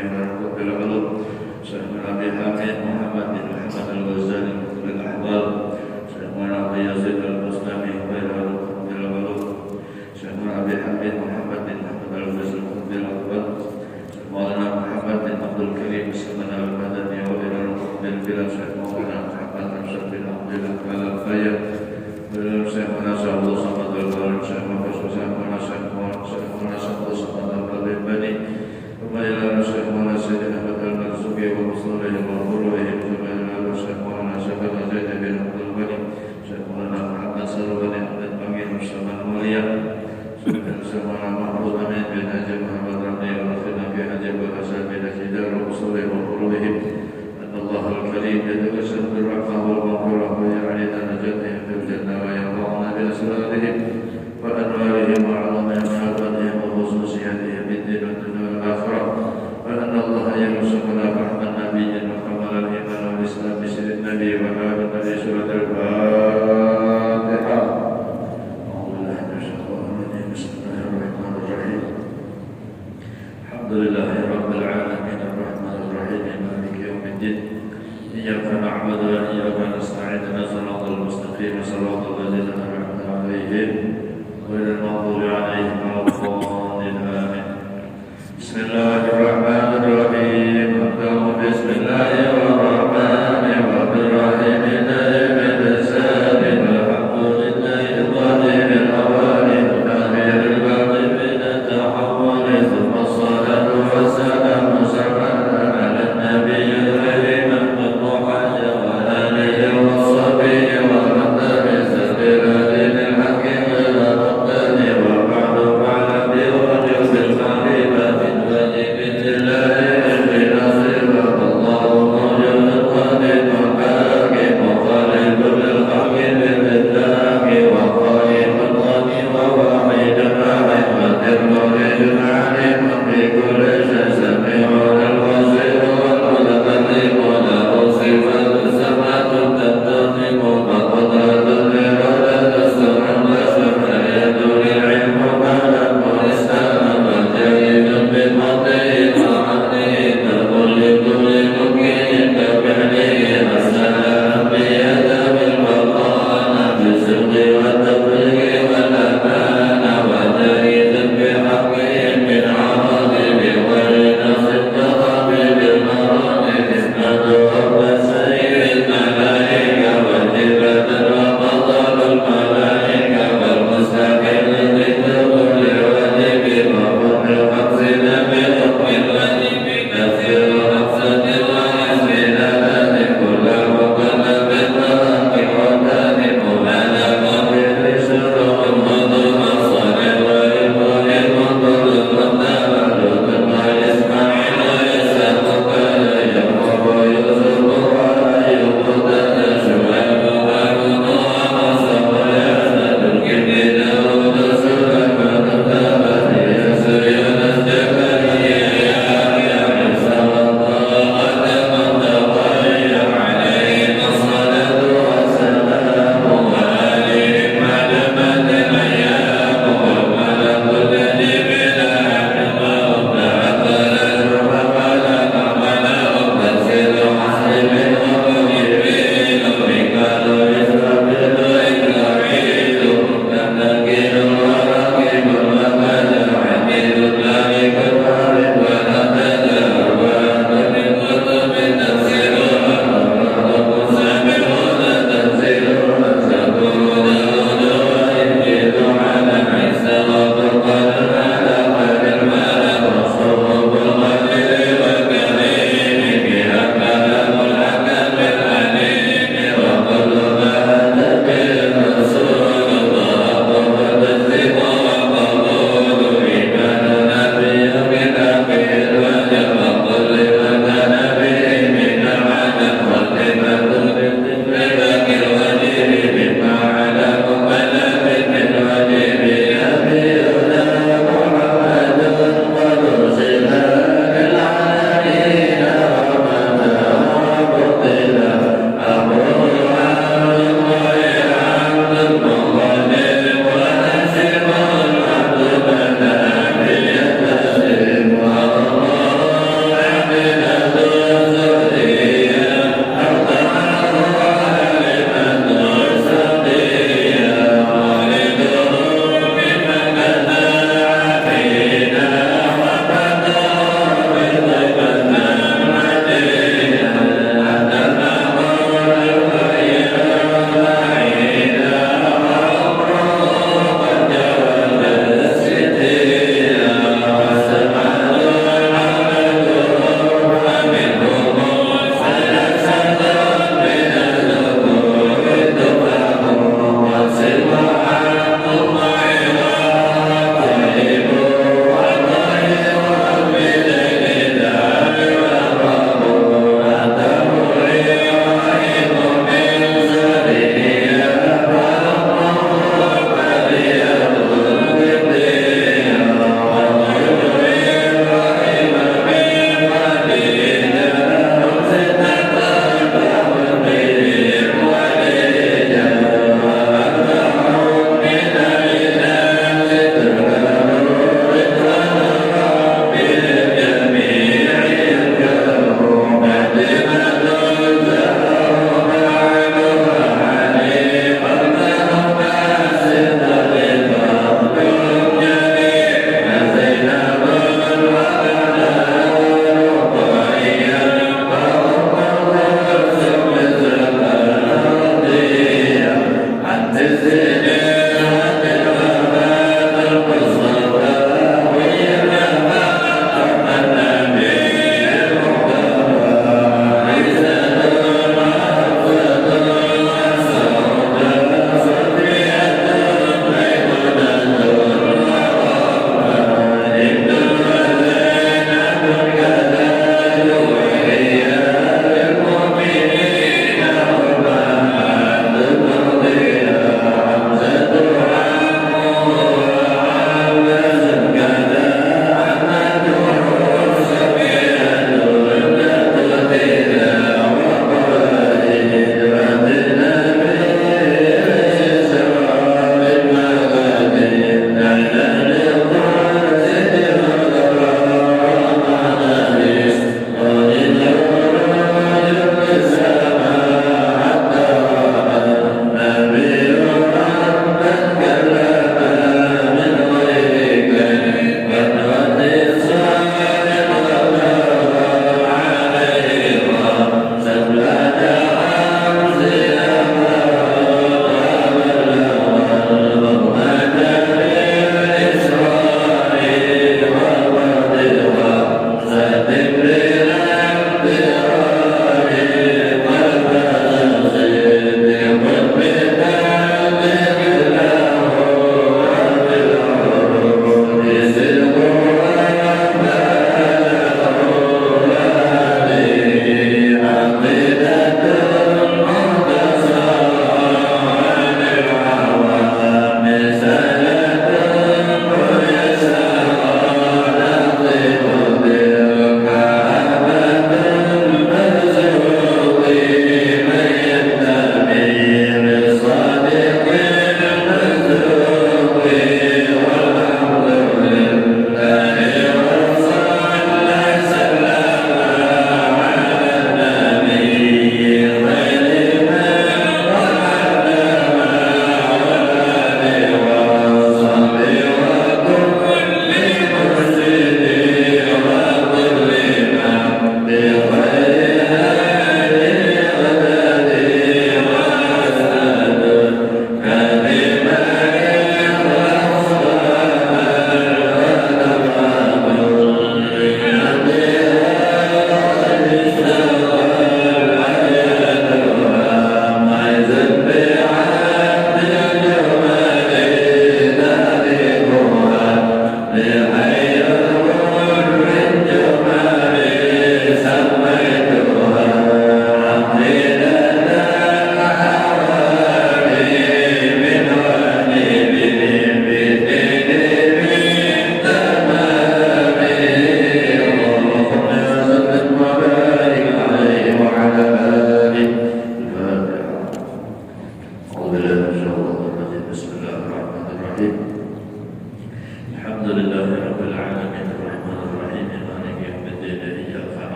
Amin.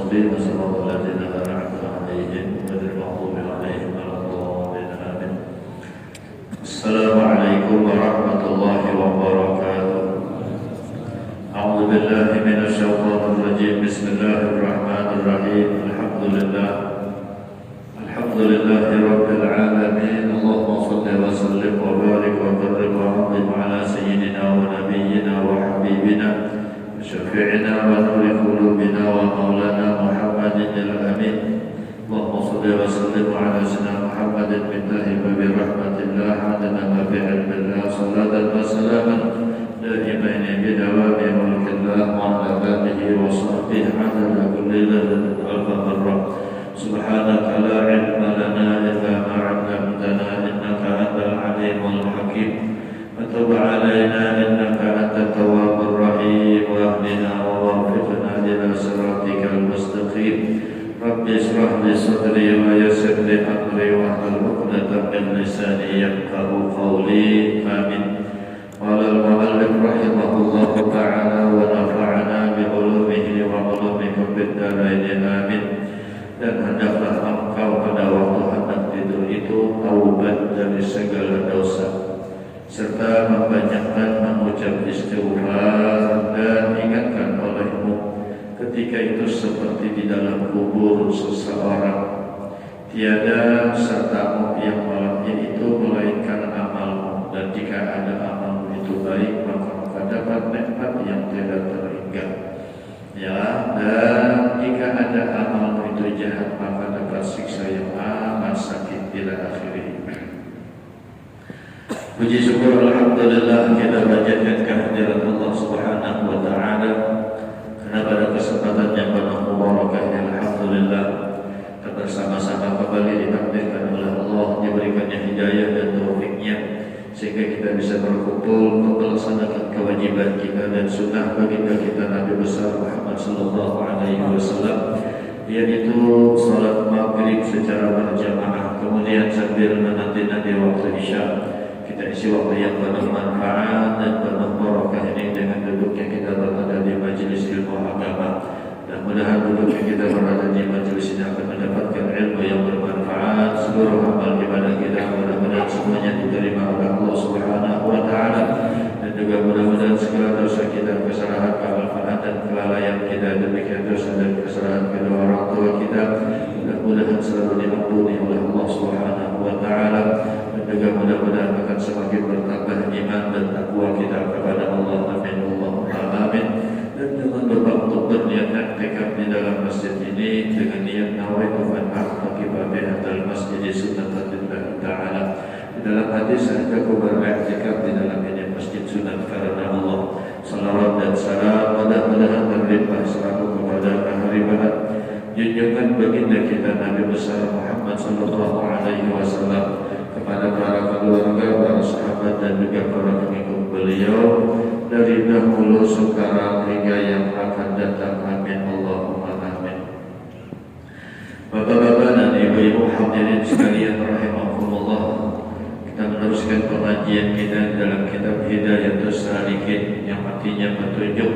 المستقيم صراط الذين أنعمت عليهم غير المغضوب عليهم ولا الضالين آمين. السلام عليكم ورحمة الله وبركاته. أعوذ بالله من الشيطان الرجيم. بسم الله الرحمن الرحيم. الحمد لله رب العالمين. اللهم صل وسلم وبارك وكرم وعظم على سيدنا ونبينا وحبيبنا وشفيعنا ونور قلوبنا ومولانا محمد الأمين. اللهم صل وسلم على سيدنا محمد مفتاح باب رحمة الله عدد ما في علم الله صلاة وسلاما دائمين بدوام ملك الله وعلى آله وصحبه عدد كل ليلة ألف مرة. سبحانك لا علم لنا إلا ما علمتنا إنك أنت العليم الحكيم. وتب علينا إنك أنت التواب الرحيم. واهدنا ووفقنا إلى صراطك المستقيم. رب اشرح لي صدري ويسر لي أمري واحلل عقدة من لساني يفقهوا قولي. آمين. قال المؤلف رحمه الله تعالى ونفعنا بعلومه وعلومكم بالدارين. آمين. Dan hendaklah engkau pada waktu hendak tidur itu taubat dari segala dosa serta membanyakkan mengucap istighfar, dan ingatkan olehmu ketika itu seperti di dalam kubur seseorang, tiada sertamu yang malamnya itu melainkan amalmu, dan jika ada amalmu itu baik maka dapat nikmat yang tidak terhingga. Ya, dan jika ada amalmu itu jahat maka dapat siksa yang amat sakit bila akhiri. Puji syukur alhamdulillah kita panjatkan kehadirat Allah Subhanahu wa taala, karena pada kesempatan yang penuh mubarakah alhamdulillah kita bersama-sama kembali ditakdirkan oleh Allah, diberikannya hidayah dan taufiknya sehingga kita bisa berkumpul melaksanakan kewajiban kita dan sunnah baginda kita Nabi besar Muhammad sallallahu alaihi wasallam, yaitu salat maghrib secara berjamaah, kemudian sambil menanti-nanti waktu isya kita isi waktu yang penuh manfaat dan penuh barakah ini dengan duduknya kita berada di majelis ilmu agama. Dan mudah-mudahan duduknya kita berada di majelis ini akan mendapatkan ilmu yang bermanfaat. Seluruh amal ibadah kita mudah-mudahan semuanya diterima oleh Allah Subhanahu wa taala, dan juga mudah-mudahan segala dosa kita, kesalahan, kealpaan dan kelalaian kita, demikian dosa dan kesalahan kedua orang tua kita, mudah-mudahan selalu diampuni oleh Allah Subhanahu wa taala, dan juga mudah-mudahan akan semakin bertambah iman dan takwa kita kepada Allah. Amin Allahumma amin. Dan jangan lupa untuk berniat i'tikaf di dalam masjid ini dengan niat nawaitu an a'takifa bi hadzal masjid sunnatan lillahi ta'ala. Di dalam hadis aku beriktikaf di dalam ini masjid sunat karena Allah. Salawat dan salam mudah-mudahan berlimpah selalu kepada haribat junjungan baginda kita Nabi besar Muhammad sallallahu alaihi wasallam, kepada para keluarga, para sahabat dan juga para pengikut beliau dari dahulu sekarang hingga yang akan datang. Amin Allahumma amin. Bapak-bapak dan ibu-ibu hadirin sekalian rahimakumullah, kita meneruskan pengajian kita dalam kitab Hidayatus Salikin, yang artinya petunjuk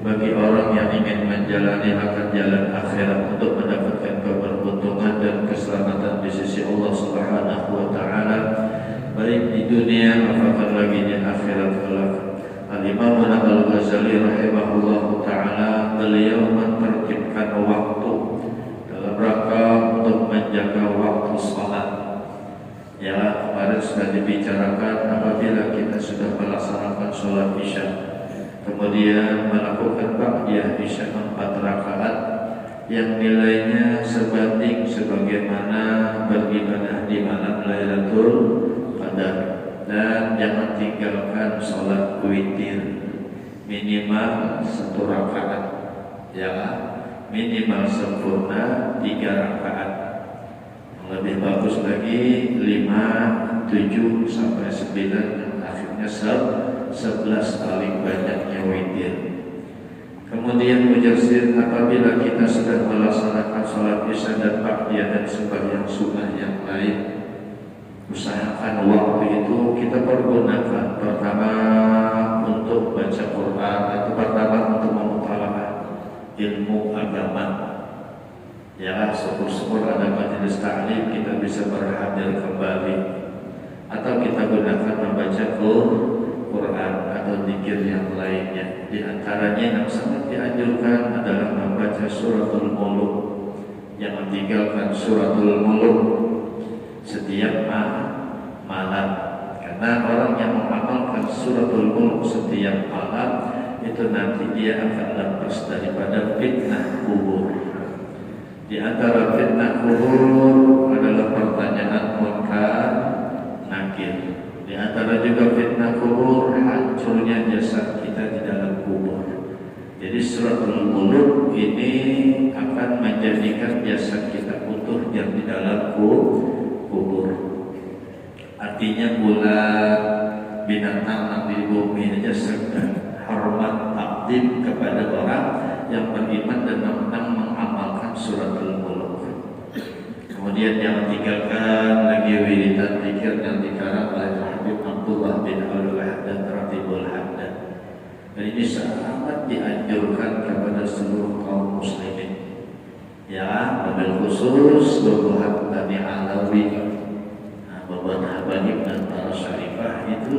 bagi orang yang ingin menjalani akan jalan akhirat untuk mendapatkan keberuntungan dan keselamatan di sisi Allah Subhanahu wa taala, baik di dunia apakah lagi di akhirat kelak. Al-Imam Al-Ghazali rahimahullah ta'ala, beliau menertibkan waktu dalam rangka untuk menjaga waktu salat. Ya, kemarin sudah dibicarakan apabila kita sudah melaksanakan sholat isya, kemudian melakukan ba'diyah isya 4 rakaat yang nilainya sebanding sebagaimana beribadah di malam Lailatul Qadar. Dan jangan tinggalkan sholat witir minimal 1 rakaat, ya, minimal sempurna 3 rakaat, lebih bagus lagi 5, 7 sampai 9, dan akhirnya 11 paling banyaknya witir. Kemudian mujasir, apabila kita sudah melaksanakan sholat isya dan ba'diyah dan sembahyang sunnah yang lain, usahakan waktu itu kita pergunakan pertama untuk baca Quran, itu pertama untuk memutalaah ilmu agama, Ya, syukur-syukur ada majelis taklim kita bisa berhadir kembali, atau kita gunakan membaca Quran atau zikir yang lainnya. Di antaranya yang sangat dianjurkan adalah membaca suratul Mulk. Yang meninggalkan suratul Mulk setiap malam, karena orang yang mengamalkan suratul Mulk setiap malam itu nanti dia akan lepas daripada fitnah kubur. Di antara fitnah kubur adalah pertanyaan munkar nakir. Di antara juga fitnah kubur hancurnya jasad kita di dalam kubur. Jadi suratul Mulk ini akan menjadikan jasad kita utuh yang di dalam kubur. Artinya bulan binatang di bumi aja sedang hormat takdim kepada orang yang beriman dan mengamalkan suratul Mulk. Kemudian yang tinggalkan lagi wiridan zikir yang dikarang oleh Habib Abdullah bin Al-Haddad Ratibul Haddad. Dan ini sangat dianjurkan kepada seluruh kaum muslimin. Ya, wabil khusus bubuhat Bani Alawi, Bapak Habaib dan para syarifah itu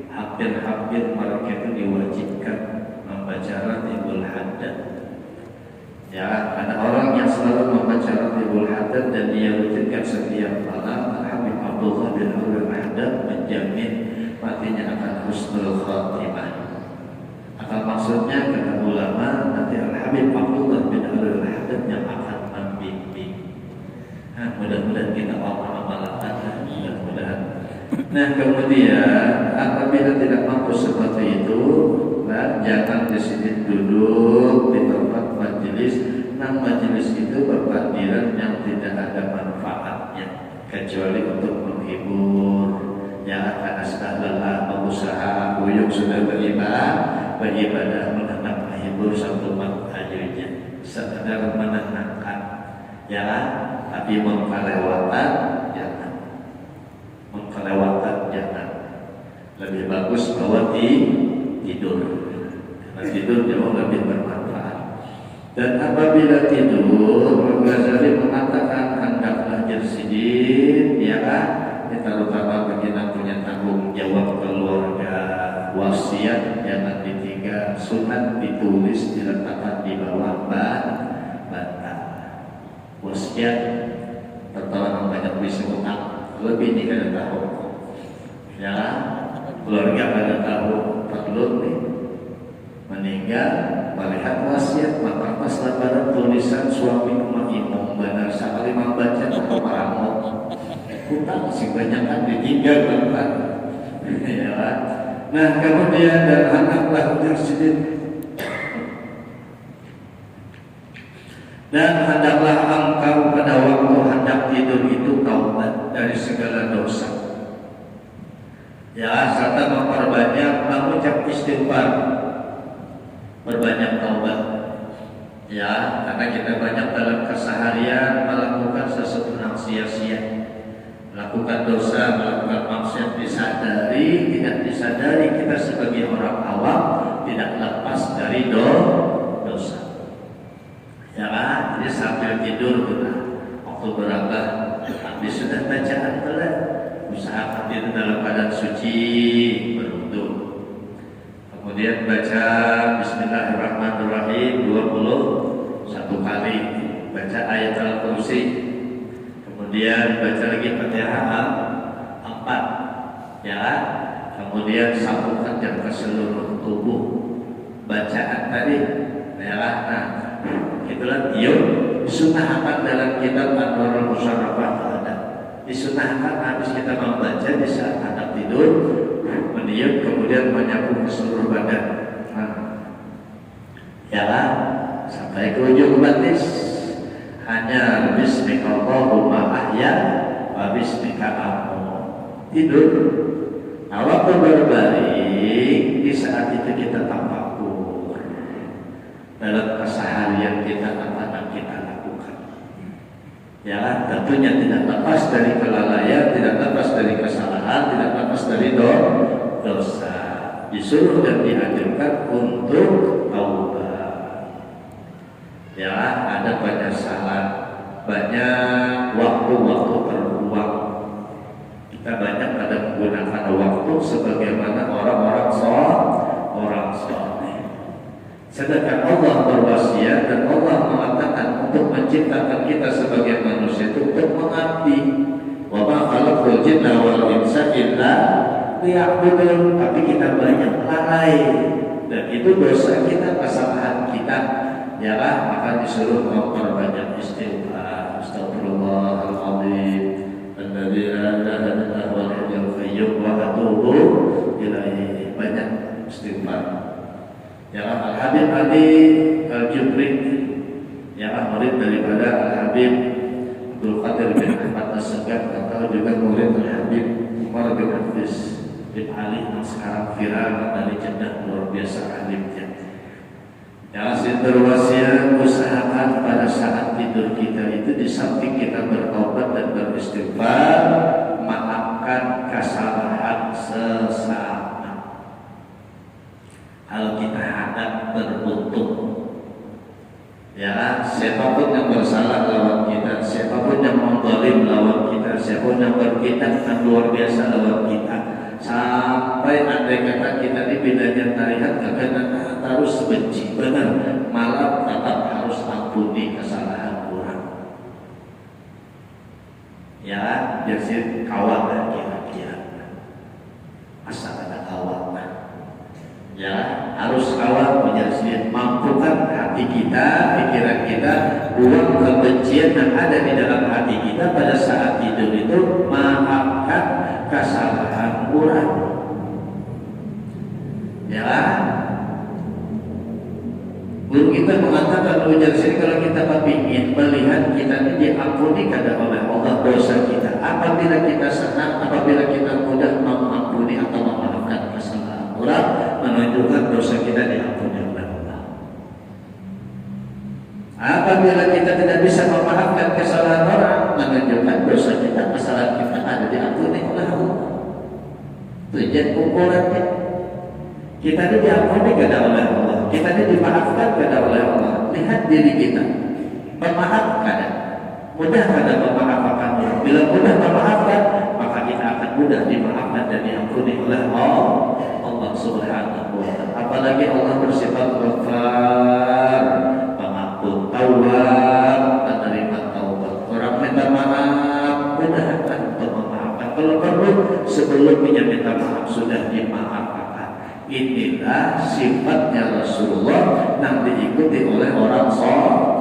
hampir-hampir mereka itu diwajibkan membaca Ratibul Haddad. Ya, ada orang yang selalu membaca Ratibul Haddad dan dia rutinkan setiap malam. Habib Abdullah bin Al-Haddad menjamin matinya akan husnul khatimah. Apa maksudnya? Kata ulama, nanti Al-Habib Abdullah bin Al-Haddad yang akan membimbing. Mudah-mudahan kita amalkan, mudah-mudahan. Nah, kemudian apabila tidak mampu seperti itu, jangan di sini duduk di tempat majelis. Nah, majelis itu berpadiran yang tidak ada manfaatnya kecuali untuk menghibur. Ya, karena sudah lelah berusaha, buyuk sudah beribadah mengenang menghibur satu makhluknya, sekedar menenangkan. Ya, tapi mengkelewatan jangan. Mengkelewatan jangan. Lebih bagus bahwa tidur. Karena tidur jauh lebih bermanfaat. Dan apabila tidur, Ghazali mengatakan hendaklah jersidin, ya kan? Terutama bagi yang punya tanggung jawab keluarga, wasiat jangan ditinggal, sunat ditulis diletakkan di bawah bantal. Wasiat tertolong banyak bisa utang lebih nih kada tahu. Ya, keluarga kada tahu perlu nih meninggal melihat wasiat, maka pas lebaran tulisan suami rumah imam benar sekali membaca paramu utang sih banyak kan ditinggal kan. Ya, nah kemudian dan hendaklah jersidin, dan hendaklah engkau pada waktu hendak tidur itu taubat dari segala dosa. Ya, serta memperbanyak mengucap istighfar, berbanyak taubat. Ya, karena kita banyak dalam keseharian melakukan sesuatu yang sia-sia, melakukan dosa, melakukan maksiat, disadari, tidak disadari kita sebagai orang awam tidak lepas dari dosa. Ya kan? Jadi sambil tidur kita waktu berapa habis sudah bacaan telah usahakan tidur dalam keadaan suci berwudu. Kemudian baca Bismillahirrahmanirrahim 21 kali, baca ayat Al-Kursi. Kemudian baca lagi Fatihah 4, ya. Kemudian sambungkan jam ke seluruh tubuh bacaan tadi, ya. Nah, itulah disunahkan dalam kitab Anwarul Musharrafah ada. Disunahkan habis kita membaca di saat anak tidur, mendiam kemudian menyapu ke seluruh badan. Nah, ya, sampai ke ujung batis. Hanya bismika Allahumma ahya wa bismika amut. Tidur. Nah, waktu berbalik di saat itu kita tafakur dalam keseharian kita apa yang kita lakukan. Ya, tentunya tidak lepas dari kelalaian, tidak lepas dari kesalahan, tidak lepas dari dosa. Disuruh dan dianjurkan untuk taubat. Ya, ada penyesalan banyak waktu-waktu terbuang. Kita banyak pada menggunakan waktu sebagaimana orang-orang soleh. Sedangkan Allah berwasiat dan Allah mengatakan untuk menciptakan kita sebagai manusia itu untuk mengabdi. Wa ma khalaqtul jinna wal insa illa liya'budun. Tapi kita banyak lalai dan itu dosa kita, kesalahan kita. Ya lah, maka disuruh memperbanyak istighfar. Astagfirullahaladzim, alladzi la ilaha illa huwal hayyul qayyum wa atubu ilaihi. Banyak istighfar. Ya lah, Al-Habib Ali Al-Jubri, ya lah, murid daripada Al-Habib Abdul Qadir bin Ahmad As-Segaf, atau juga murid Al-Habib Umar bin Hafiz bin Ali yang sekarang viral dari Jeddah, luar biasa alimnya. Ya, berwasiat usahakan pada saat tidur kita itu di samping kita bertobat dan beristighfar, maafkan kesalahan sesama. Kalau kita hadap teruntuk, ya, siapapun yang bersalah lawan kita, siapapun yang mengzalim lawan kita, siapapun yang berkitab yang luar biasa lawan kita, sampai andai kata kita di bidangnya tarikat kagak harus benci benar, malah tetap harus ampuni kesalahan orang. Ya, jadi kawan lah kira-kira. Asal ada kawan lah. Ya, harus kawan menjadi mampukan hati kita, pikiran kita, buang kebencian yang ada di dalam hati kita pada saat tidur itu, maafkan kesalahan orang. Ya, guru kita mengatakan ujar sini, kalau kita ingin melihat kita ini diampuni kadang oleh Allah dosa kita, apabila kita senang, apabila kita mudah mengampuni atau memaafkan kesalahan orang, menunjukkan dosa kita diampuni oleh Allah. Apabila kita tidak bisa memaafkan kesalahan orang, menunjukkan dosa kita, kesalahan kita ada diampuni oleh Allah. Tujuan ukurannya, kita ini diampuni kepada oleh Allah, kita ini dimaafkan kepada oleh Allah. Lihat diri kita, memaafkan, mudah pada memaafkan. Bila mudah memaafkan, maka kita akan mudah dimaafkan dan diampuni oleh Allah Subhanahu wa Ta'ala. Apalagi Allah bersifat Ghafar, pengampun, Tawwab, penerima taubat. Orang minta maaf, mudah untuk memaafkan. Kalau perlu sebelumnya minta maaf sudah dimaafkan. Inilah sifatnya Rasulullah yang diikuti oleh orang soleh.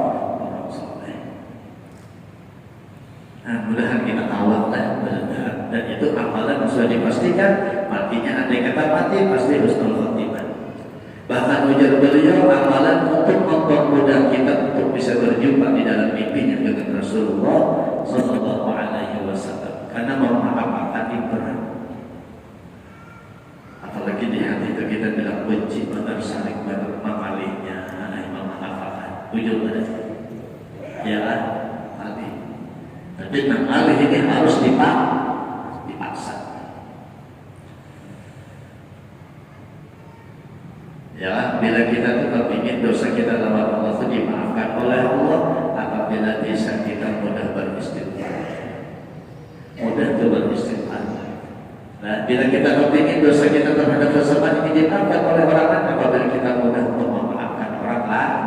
Nah, mudah-mudahan kita awal dan itu amalan yang sudah dipastikan matinya. Andai kata mati pasti husnul khotimah. Bahkan ujar beliau, amalan untuk mempermudah kita untuk bisa berjumpa di dalam mimpinya dengan Rasulullah Sallallahu Alaihi Wasallam. Karena memaafkan itu berat. Apalagi di hati itu kita bilang benci, benar saling mengalihnya, memaafkan. Ujung ada, ya kan? Tadi. Tapi mengalih ini harus dipaksa. Ya, bila kita tetap ingin dosa kita lawan Allah itu dimaafkan oleh Allah, apabila bisa kita mudah beristighfar, mudah beristighfar. Nah, bila kita ingin dosa kita terhadap sesama ini dimaafkan oleh orang lain, apabila kita mudah memaafkan orang lain.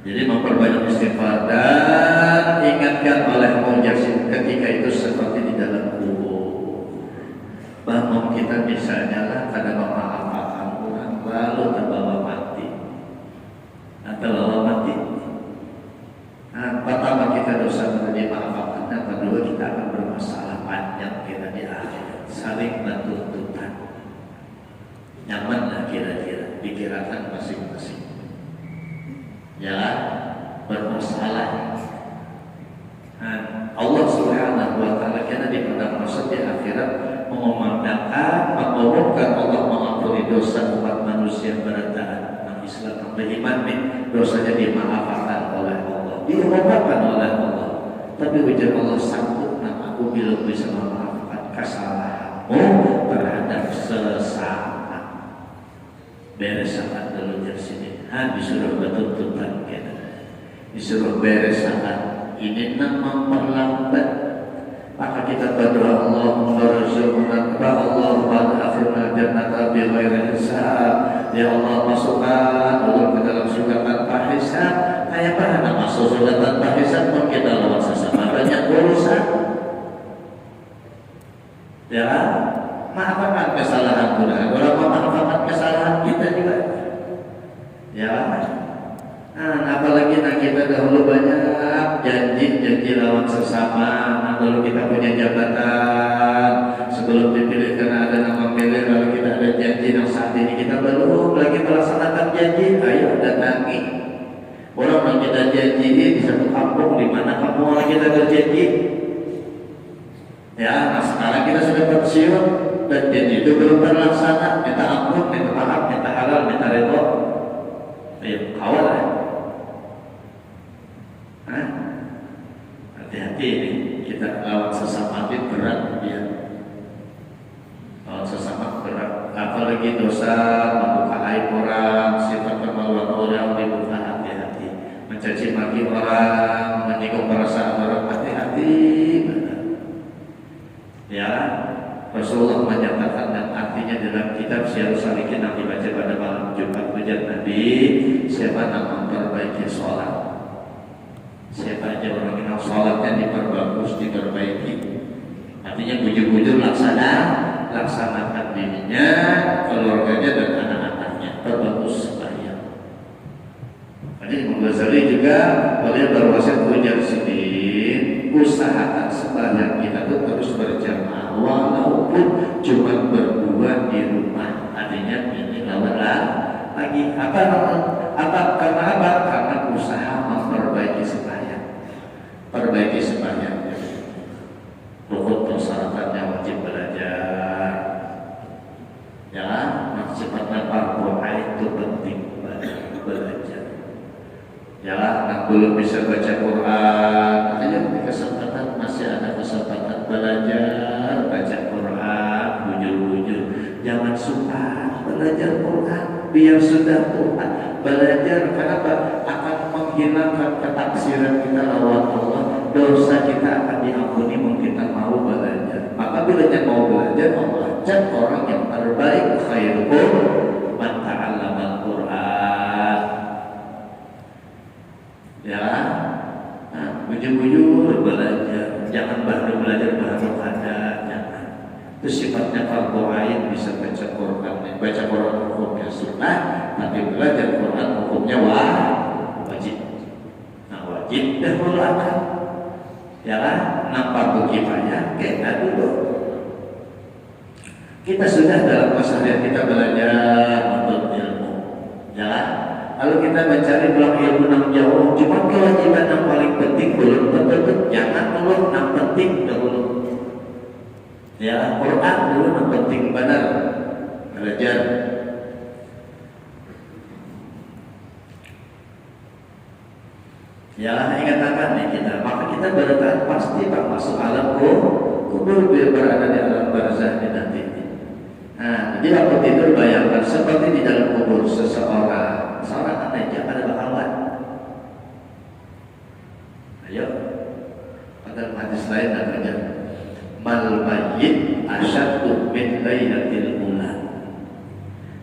Jadi memperbanyak istighfar dan ingatkan oleh Mujasid ketika itu seperti di dalam kubur. Bahwa kita misalnya lah kadang memaafkan orang lalu terbawa mati. Terbawa mati. Nah, pertama kita dosa sudah dimaafkan, yang kedua kita akan bermasalah panjang kita di akhirat, saling bertuntutan. Nyamanlah kira-kira, dikirakan masing-masing. Ya, bermasalah. Nah, Allah Subhanahu wa Ta'ala karena di padang mahsyar di akhirat mengumandangkan, mengumumkan Allah mengampuni dosa umat manusia beriman, Islam, beriman, dosanya dimaafkan oleh Allah, dimaafkan oleh Allah. Tapi ujar Allah, sanggup nak aku bila bisa memaafkan kesalahan kamu terhadap sesama. Beres saat dulu dari sini. Disuruh betul-betul kita. Disuruh beres saat ini memperlambat. Maka kita berdoa Allahumma warzuqna Allahumma akhirna jannata bi ghairi hisab. Ya Allah, masukkan Allah ke dalam surga tanpa hisab. Kayak mana masuk surga tanpa hisab pun kita lawan sesama banyak urusan. Ya, maafkan kesalahan kita. Kalau maafkan kesalahan kita juga. Ya, apalagi kita dahulu banyak janji lawan sesama. Kalau kita punya jabatan sebelum dipilih karena ada nama milih, lalu kita ada janji yang saat ini kita belum lagi melaksanakan janji, ayo datangi orang yang kita janji di satu kampung di mana kampung orang kita berjanji. Ya, nah sekarang kita sudah pensiun dan janji itu belum terlaksana, minta ampun, minta maaf, minta halal, minta redho. Ayo kawal ya. Hati-hati ini. Kita lawan sesama itu berat ya. Lawan sesama berat. Apalagi dosa membuka aib orang, sifat kemaluan orang dibuka, hati-hati. Mencaci maki orang, menyinggung perasaan orang, hati-hati. Ya, Rasulullah menyatakan dan artinya dalam kitab Syiarus Salikin yang dibaca pada malam Jumat Hujat Nabi, siapa yang memperbaiki sholat, siapa aja orang yang sholatnya diperbagus, diperbaiki, artinya bujur-bujur laksanakan dirinya, keluarganya dan anak-anaknya, perbagus sembahyang. Jadi Imam Ghazali juga beliau berwasiat ujar sini, usahakan sembahyang kita itu terus berjamaah walaupun cuma berdua di rumah. Artinya ini lawanlah lagi karena apa? Karena usaha memperbaiki sembahyang. Perbaiki sembahyang. Rukun persyaratannya wajib belajar. Ya, sifatnya fardu ain itu penting belajar. Ya, anak belum bisa baca Quran, ayo kesempatan, masih ada kesempatan belajar baca Quran, bujur-bujur. Jangan suka belajar Quran, biar sudah Quran belajar. Kenapa? Akan menghilangkan ketaksiran kita lawan Allah. Dosa kita akan diampuni mungkin kita mau belajar. Maka bila kita mau belajar, membaca orang yang terbaik, khairukum man ta'allama al-Quran. Ya, bujur-bujur belajar, jangan baru belajar baru ada, jangan. Itu sifatnya fardu ain, bisa baca Quran hukumnya sunnah, tapi belajar Quran hukumnya wajib. Nah wajib dahulu akan, ya kan? Nah fardu kifayah kita dulu. Kita sudah dalam keseharian kita belajar untuk ilmu, ya kan? Lalu kita mencari peluang ilmu yang jauh, cuma kewajiban yang paling penting belum tentu, jangan dulu yang penting dahulu. Ya, Quran dulu yang penting benar belajar. Ya, ingat akan nih kita, maka kita bertahan pasti akan masuk alam kubur, biar berada di alam barzah nanti. Nah, jadi waktu tidur bayangkan seperti di dalam kubur seorang aja ada bakawan. Ayo, pada hadis lain namanya mal mayyit asyaddu min lailatil ula.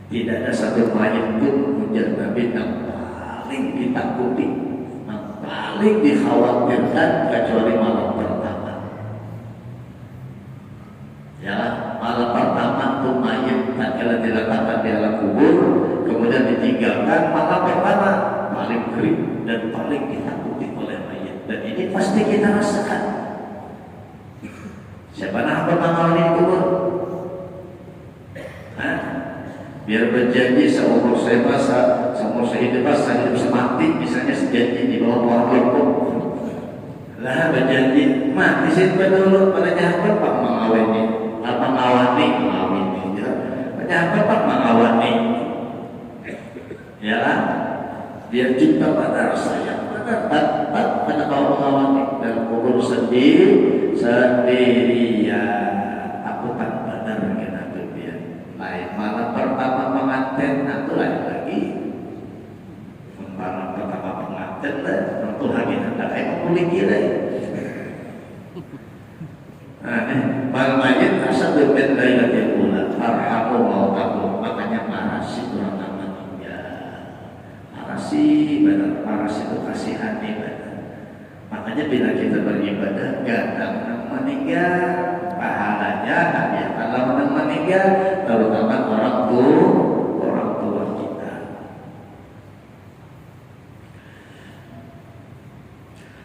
Tidak ada satu mayit pun menjadi Nabi yang paling ditakuti, yang paling dikhawatirkan kecuali malam pertama. Ya, malam pertama tuh mayit tatkala diletakkan di alam kubur, kemudian ditinggalkan, malam pertama paling kering dan paling ditakuti oleh mayit. Dan ini pasti kita rasakan. Siapa yang pernah mengalami kubur? Biar berjanji seumur saya masa, seumur saya hidup semati, misalnya sejanji di bawah pohon kelopok. Lah berjanji mati sih dulu pada jahat pak mengawini, ya. Jahat pak mengawini. Ya kan? Dia cinta pada sayang pada kau mengawani dalam kubur sendirian. Aku tanpa benar kena dunia. Lain malam pertama pengantin itu lain lagi. Malam pertama pengantin lah, itu lagi ada kayak kulit gila. Malam aja asal berbeda lagi pula. Arhamu mau tahu, makanya marasi orang namanya. Marasi benar, marasi itu kasihan benar. Makanya bila kita beribadah, gadang meninggal, pahalanya hanya kalau meninggal, terutama orang tua kita.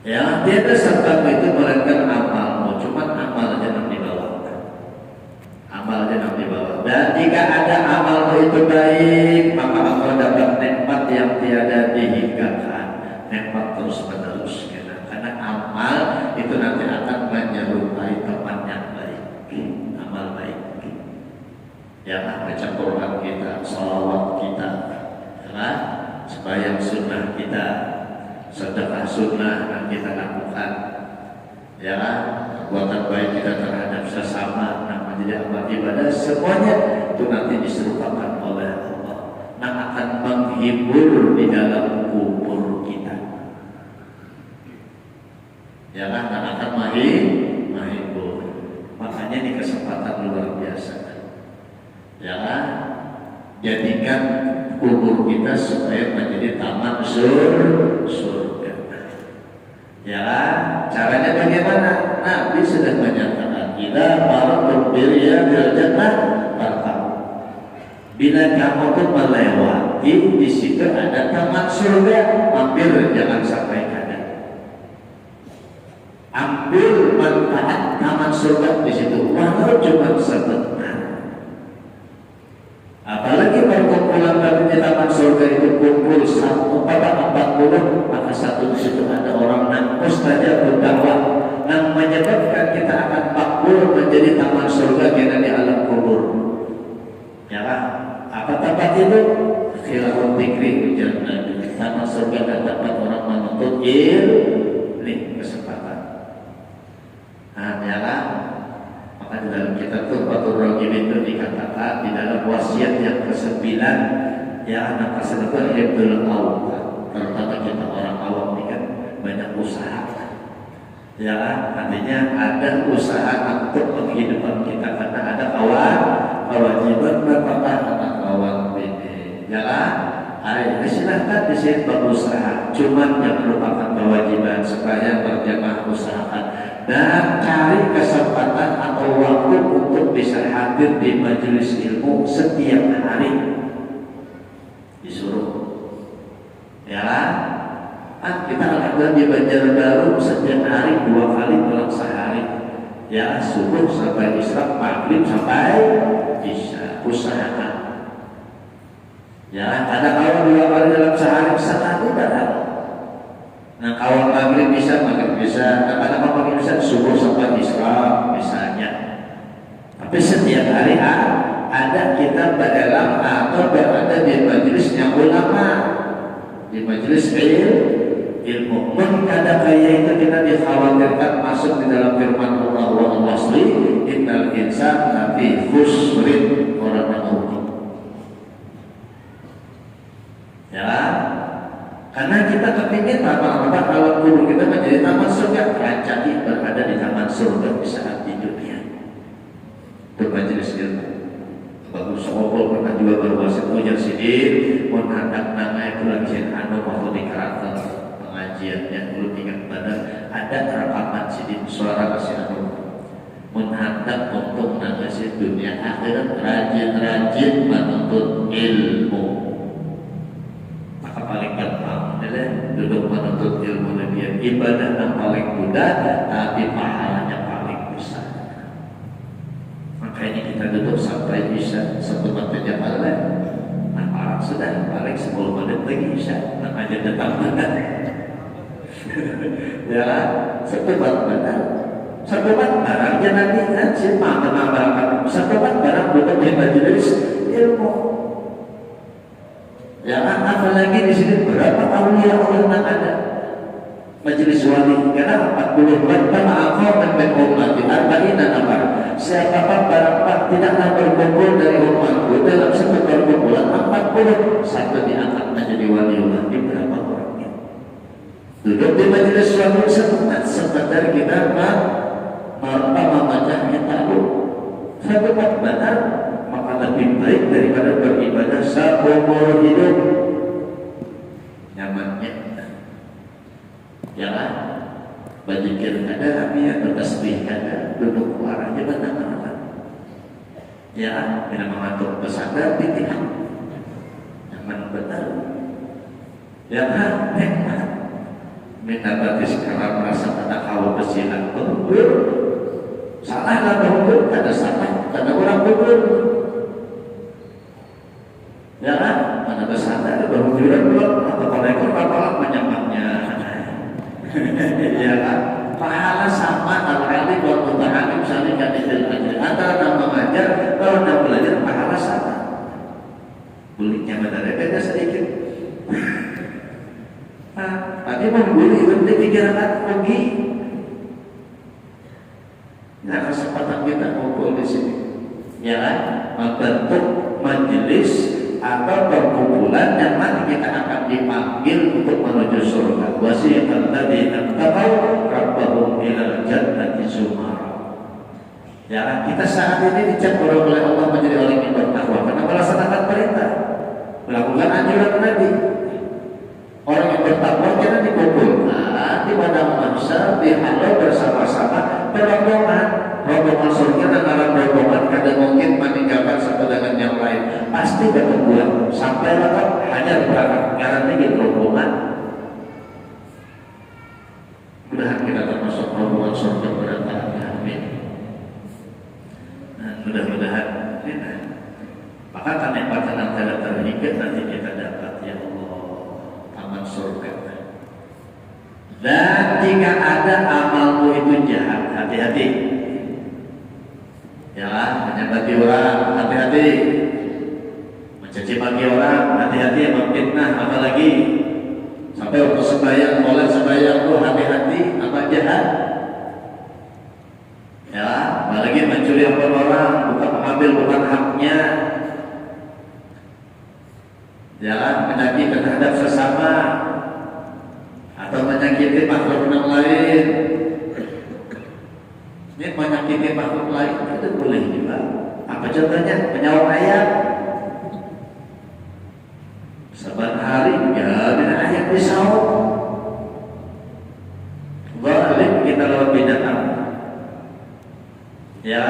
Ya, tiada sebab itu melainkan amalmu, cuma amal aja yang dibawa. Amal aja yang dibawa. Dan jika ada amalmu itu baik, maka engkau dapat nikmat yang tiada dihinggakan, nikmat terus menerus. Karena amal itu nanti akan menyerupai teman yang baik, amal baik. Ya, baca Quran kita, salawat kita, ya, sembahyang sunnah kita, sedekah sunnah yang kita lakukan, ya, perbuatan baik kita terhadap sesama, yang menjadi amal ibadah, semuanya itu nanti diserupakan oleh Allah, yang akan menghibur di dalam kubur kita. Ya kan, akan menghibur. Makanya ini kesempatan luar biasa. Ya kan, jadikan kubur kita supaya menjadi taman surga. Ya kan, caranya bagaimana? Nabi sudah menyatakan, "Idza marartum bil jannah fartaq." Bila kamu tuh melewati di situ ada taman surga, mampir, jangan sampai kaget. Ambil manfaat taman surga di situ, walau cuma sebentar. Apalagi perkumpulan kami di taman surga itu kumpul 40, maka satu di situ ada orang nangkus saja berdakwah yang menyebabkan kita akan makbul menjadi taman surga kita di alam kubur. Ya kan? Apa tempat itu? Khilafun fikri jannah. Taman surga dan tempat orang menuntut ilmu, kesempatan. Ya kan? Maka di dalam kitab Tuhfatul Raghibin itu dikatakan di dalam wasiat yang ke-9, ya, anak kesempatan hibdul awam, terutama kita orang awam ini kan banyak usaha. Ya, artinya ada usaha untuk penghidupan kita karena ada kewajiban berpatah anak kawan ini. Ya kan? Ayo silahkan di sini berusaha, cuman yang merupakan kewajiban supaya berjamaah usahakan dan cari kesempatan atau waktu untuk bisa hadir di majelis ilmu setiap hari. Disuruh, ya kan? Kita alhamdulillah di Banjarbaru setiap hari 2 kali dalam sehari. Ya, subuh sampai isya, maghrib sampai isya, usahakan. Ya, ada kawan 2 kali dalam sehari, sekali barang. Nah, kawan maghrib bisa, ada kawan bisa subuh sampai isya misalnya. Tapi setiap hari ada kita berdalam atau berada di majelisnya ulama, di majelis ilmu. Kada kaya itu kita dikhawatirkan masuk di dalam firman Allah wa asli innal insana lafi khusrin, orang yang rugi. Ya, karena kita kepingin apa kalau kubur kita menjadi taman surga, rancaki berada di taman surga di saat di dunia. Bermajelis ilmu. Bagus Sokol pernah juga berwasit ujar sidin, pun hendak nangai pelajian anu waktu di karakter pengajian yang dulu tingkat badan ada rekaman sidin suara kasih anu. Pun hendak untuk nangai dunia akhirat rajin-rajin menuntut ilmu. Paling gampang adalah duduk menuntut ilmu lebih ibadah yang paling mudah tapi pahalanya paling besar. Makanya kita duduk sampai isya sebelum terjemaah. Nah, parah sudah paling 10 menit lagi isya, makanya datang benar. Ya, setebat benar. Setebat barangnya nanti kan siapa tenang barang. Setebat barang duduk di majelis ilmu. Ya, apalagi di sini berapa aulia orang yang ada majelis wali, karena 40 bulan karena aku dan umat di arba'ina nafar. Siapa barang tidaklah berkumpul dari umatku dalam satu perkumpulan 40 satu diangkat menjadi waliullah. Di berapa orangnya? Duduk di majelis suatu sebentar kita membaca kitab satu benar, maka lebih baik daripada beribadah seumur hidup. Nyamannya ya kan? Berzikir ada, ya bertasbih ada, duduk arahnya benar-benar ya, bila mengatur pesantren pilihan nyaman benar ya kan? Nikmat minta batis sekarang merasa kata kau besilan kubur salah lah kubur, ada salah ada orang kubur ya kan? Mana pesantren berhubungan belum atau kolektor kapal menyamaknya ya kan? Pahala sama al-alim wal muta'alim saling kadidil ajri. Antara nama mengajar kalau nama belajar pahala sama. Buliknya beda sedikit. Tadi membuli itu pikiran rugi. Nah, kesempatan kita ngumpul di sini. Ya kan? Membentuk majelis atau perkumpulan yang nanti kita akan dipanggil untuk menuju surga. Wasiqal ladzina taqaw rabbahum ilal jannati zumara. Ya, kita saat ini dicap oleh Allah menjadi orang yang bertakwa karena melaksanakan perintah, melakukan anjuran Nabi. Orang yang bertakwa jangan dikumpulkan di padang mahsyar, dihalau bersama-sama berombongan. Rombongan surga dan arah rombongan kadang mungkin meninggalkan satu dengan yang lain pasti berhubungan sampai lengkap hanya berangkat karena ini rombongan. Mudah-mudahan kita termasuk rombongan surga berantakan. Amin. Nah, mudah-mudahan ya. Maka kenikmatan antara terhingga nanti kita dapat ya Allah taman surga. Dan jika ada amalmu itu jahat, hati-hati. Ya, menyakiti orang, hati-hati. Mencaci maki orang, hati-hati. Memfitnah, apalagi sampai waktu sembahyang, mulai sembahyang tuh hati-hati, apa jahat. Ya, apalagi mencuri hak orang, bukan mengambil bukan haknya. Ya, menyakiti terhadap sesama atau menyakiti makhluk yang lain. Ini menyakiti makhluk lain itu boleh juga. Apa contohnya? Menyawa ayam. Saban hari ya dengan ayam disaut. Zalim kita lawan binatang. Ya,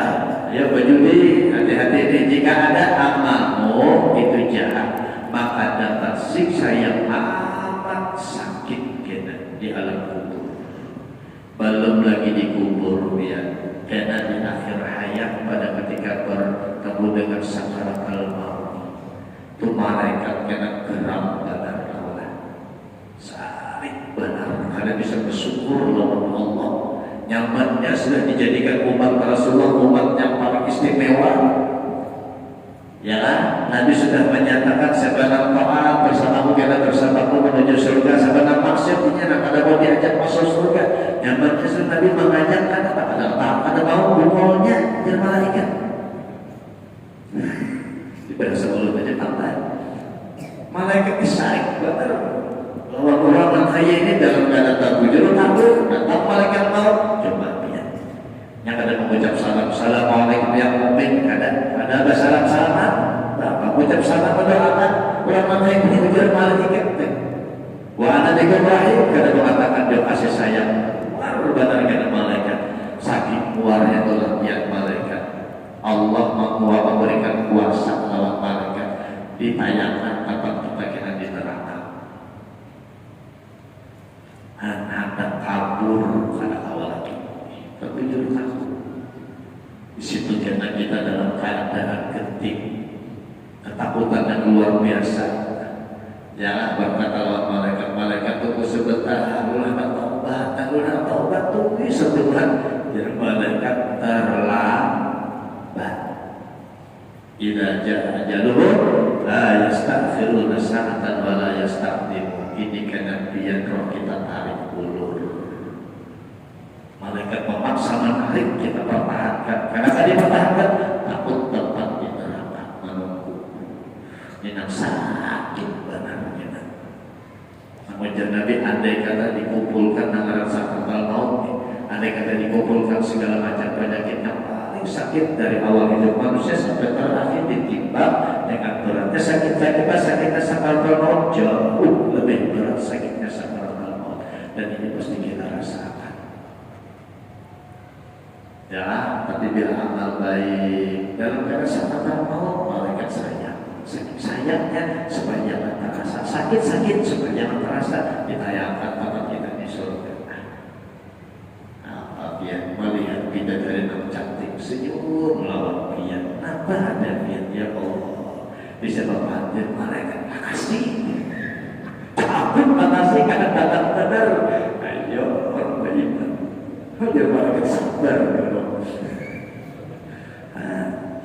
ya berjudi. Hati-hati ini jika ada amalmu itu jahat, maka dapat siksa yang amat sakit kena di alam kubur. Belum lagi dikubur ya. Karena di akhir hayat pada ketika bertemu dengan sakaratul maut itu malaikat kena geram benar Allah sarik benar karena bisa bersyukur lawan Allah nyamannya sudah dijadikan umat Rasulullah umat yang paling istimewa ya kan? Nabi sudah menyatakan sebenarnya taat bersamamu kita bersamaku menuju surga sebenarnya maksudnya ada mau diajak masuk surga nyamannya sudah Nabi mengajakkan ada mau bungolnya jadi malaikat daripada sebelum aja pantai malaikat disarik benar bahwa orang kaya ini dalam keadaan tak bujur takut datang malaikat mau coba lihat yang ada mengucap salam assalamualaikum yang mukmin ada salam-salaman berapa mengucap salam mendoakan orang kaya ini bujur malaikat wa ana Ibrahim kada mengatakan doa kasih sayang benar kena malaikat saking kuatnya tolong lihat malaikat Allah memberikan kuasa lawan malaikat ditayangkan tempat kita kena di neraka anak kabur karena awal lagi terpijur takut di situ karena kita dalam keadaan genting ketakutan yang luar biasa jangan berkata lawan malaikat tunggu sebentar ulah taubat tunggu sebulan jadi malaikat terlambat idza jaa ajaluhum la yastaghfiruna sa'atan wa la yastaqdimun ini karena biar roh kita tarik ulur malaikat memaksa menarik kita pertahankan karena tadi pertahankan takut Ini sakit benar kita. Namun Nabi andai kata dikumpulkan anggaran sakaratul maut, andai kata dikumpulkan segala macam penyakit yang paling sakit dari awal hidup manusia sampai terakhir ditimbang dengan beratnya sakitnya sakaratul maut jauh lebih berat sakitnya sakaratul maut, dan ini pasti kita rasakan. Ya, tapi bila amal baik dalam keadaan sakaratul maut, malaikat sayangnya supaya jangan terasa sakit supaya jangan terasa, ditayangkan mata kita di surga. Nah, dia melihat bidadari yang cantik senyum melawan pian. Apa ada pian ya Allah? Bisa berpandir malaikat makasih. Makasih karena datang benar. Ayo orang beriman. Biar malaikat sabar dulu.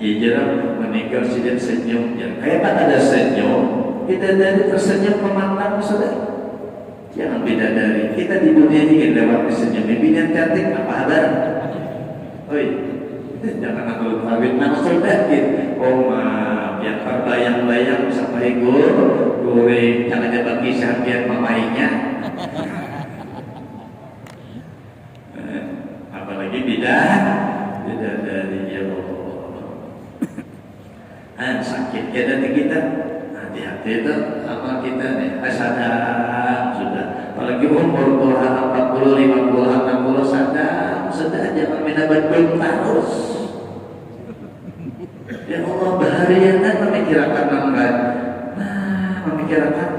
Hijrah meninggal sidin senyumnya. Kayak ada senyum, bidadari tersenyum memandang saudara. Jangan bidadari. Kita di dunia ini lewat senyum. Bidadari cantik apa ada? Oi, jangan aku kawin nama sedikit. Oh maaf, yang terbayang-bayang sampai goreng. Jangan dapat kisah biar mamainya. Apalagi bidadari ya Allah. Sakit ya dari kita, hati-hati itu amal kita nih, sadar sudah. Apalagi umur 40, 50, 60 sadar, sudah jangan menabat terus. Ya Allah baharian memikirkan angkat, memikirkan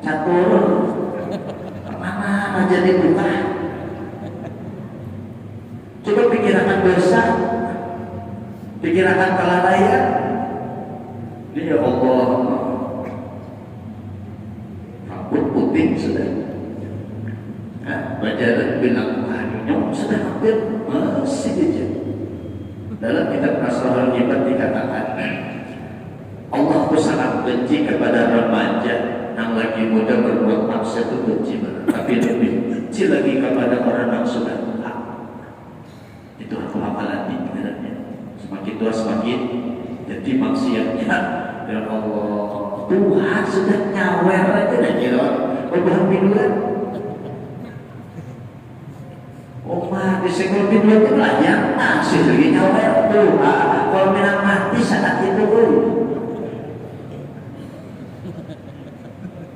catur, mana jadi buka. Coba pikirkan dosa, pikirkan kelalaian. Ya Allah, rambut putih sudah, bajaran bilang hanyut sudah hampir masih aja. Dalam kitab Nasrul Ibadah dikatakan, Allah itu sangat benci kepada remaja yang lagi muda berbuat maksiat, itu benci banget. Tapi lebih benci lagi kepada orang yang sudah tua. Itu aku hafalan di pikirannya. Semakin tua semakin jadi maksiatnya. Ya Allah, Tuhan sudah nyawer aja dah kira berbahan biduan. Mah disenggol biduan itu lah yang masih lagi nyawer. Tuhan, kalau minang mati saat itu pun.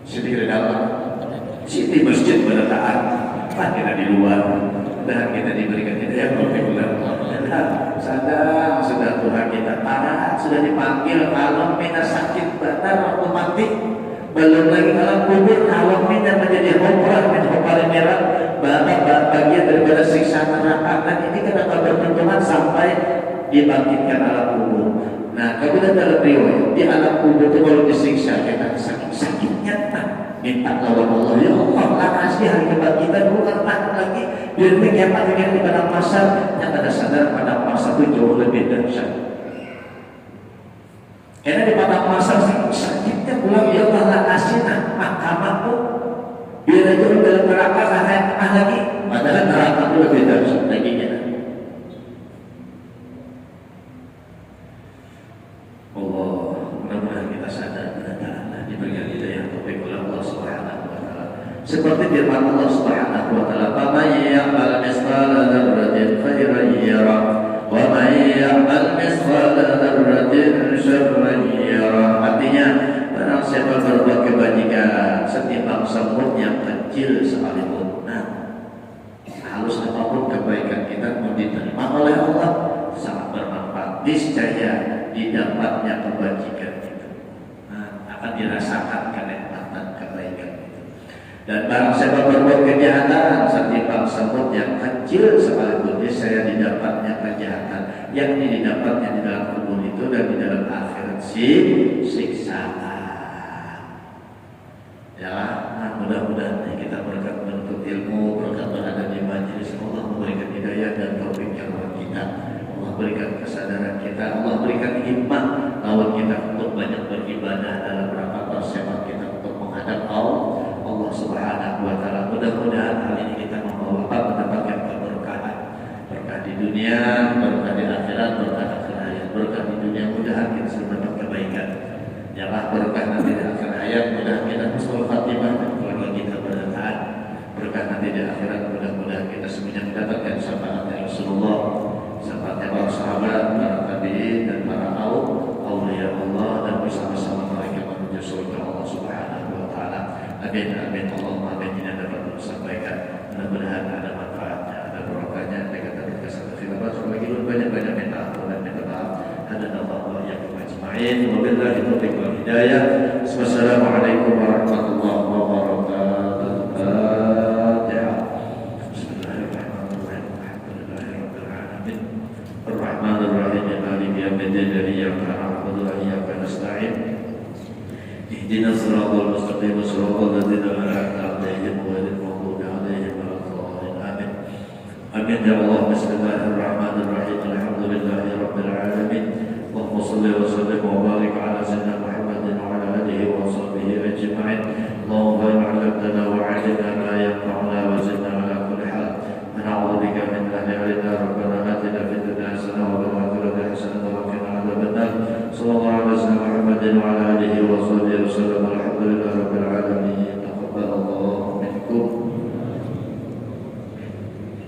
Sini di dalam, sini masjid berletaan, kita di luar, dan kita diberikan hidayah oleh bulan. Sadar sudah Tuhan kita parah, sudah dipanggil kalau mina sakit benar waktu mati, belum lagi alam kubur kalau mina menjadi hobrah min hopar merah, bagian daripada siksa neraka. Dan ini kenapa bertentangan sampai dibangkitkan alam kubur. Nah, kemudian dalam riwayat di alam kubur itu kalau disiksa kita sakit-sakitnya, minta lawan Allah, ya Allah kasih hari kebangkitan bukan takut lagi biar menghemat dengan di padang pasar yang ada sadar padang pasar itu jauh lebih dahsyat. Karena di padang pasar sakitnya pulang, ya Allah kasih mahkamahku biar aja dalam neraka kayak tengah lagi, padahal neraka itu lebih dahsyat lagi ya. Allah, mudah-mudahan kita sadar benar-benar diberikan hidayah taufik oleh Allah Subhanahu wa taala. Seperti firman Allah Subhanahu wa taala, "Faman ya'mal mithqala dzarratin khairan yarah, wa man ya'mal mithqala dzarratin syarran yarah." Artinya, barang siapa berbuat kebajikan setimbang semut yang kecil sekalipun, halus apapun kebaikan kita mau diterima oleh Allah, sangat bermanfaat. Niscaya didapatnya kebajikan itu, akan dirasakan kenikmatan kebaikan itu. Dan barang siapa berbuat kejahatan setimbang semut yang kecil sekalipun, saya didapatnya kejahatan, yang didapatnya di dalam kubur itu dan di dalam akhirat siksaan. Ya, mudah-mudahan kita berkat menuntut ilmu, berkat berada di majelis, Allah memberikan hidayah dan taufik kepada kita. Allah berikan kesadaran kita, Allah berikan himmah lawan kita untuk banyak beribadah dalam rangka persiapan kita untuk menghadap Allah Subhanahu wa taala. Mudah-mudahan hal ini kita membawa mendapatkan keberkahan, berkah di dunia, berkah di akhirat, berkah di akhirat, berkah di dunia. Mudah-mudahan kita selalu mendapat kebaikan. Janganlah berkah nanti di akhir hayat, mudah kita husnul khatimah dan keluarga kita bertahan. Berkah nanti di akhirat, mudah-mudahan kita semuanya mendapatkan syafaatnya Rasulullah, syafaatnya para sahabat, para tabi'in dan para auliya Allah, dan bersama-sama mereka menuju surga Allah Subhanahu wa taala. Amin amin Allahumma amin. Ini dapat disampaikan, mudah-mudahan ada manfaatnya, ada barokahnya. Mereka tadi kasih khilafat lagi banyak-banyak minta ampun dan minta maaf. Hadanallahu wa iyyakum ajma'in. Wabillahi taufiq wal hidayah. Wassalamualaikum warahmatullahi wabarakatuh. Fatihah. Bismillahirrahmanirrahim. Alhamdulillahirabbil alamin. Arrahmanir rahim. Maliki yaumiddin. Iyyaka na'budu wa iyyaka nasta'in. Ihdinas siratal mustaqim. Siratal ladzina an'amta 'alaihim ghairil maghdubi 'alaihim waladdallin. Amin. Amin ya Allah. Bismillahirrahmanirrahim. Alhamdulillahirabbil alamin. Allahumma shalli wa sallim wa barik ala sayyidina Muhammadin wa ala alihi wa sahbihi ajma'in. Allahumma inna 'allamtana wa 'allimna ma yanfa'una wa zidna ala kulli hal. Na'udzu bika min al-'ilmi. Rabbana atina fid dunya hasanah wa fil akhirati hasanah wa qina adzabannar. Sallallahu alaihi wa sallam Muhammadin wa ala alihi wa sahbihi wa sallam. Alhamdulillahirabbil alamin.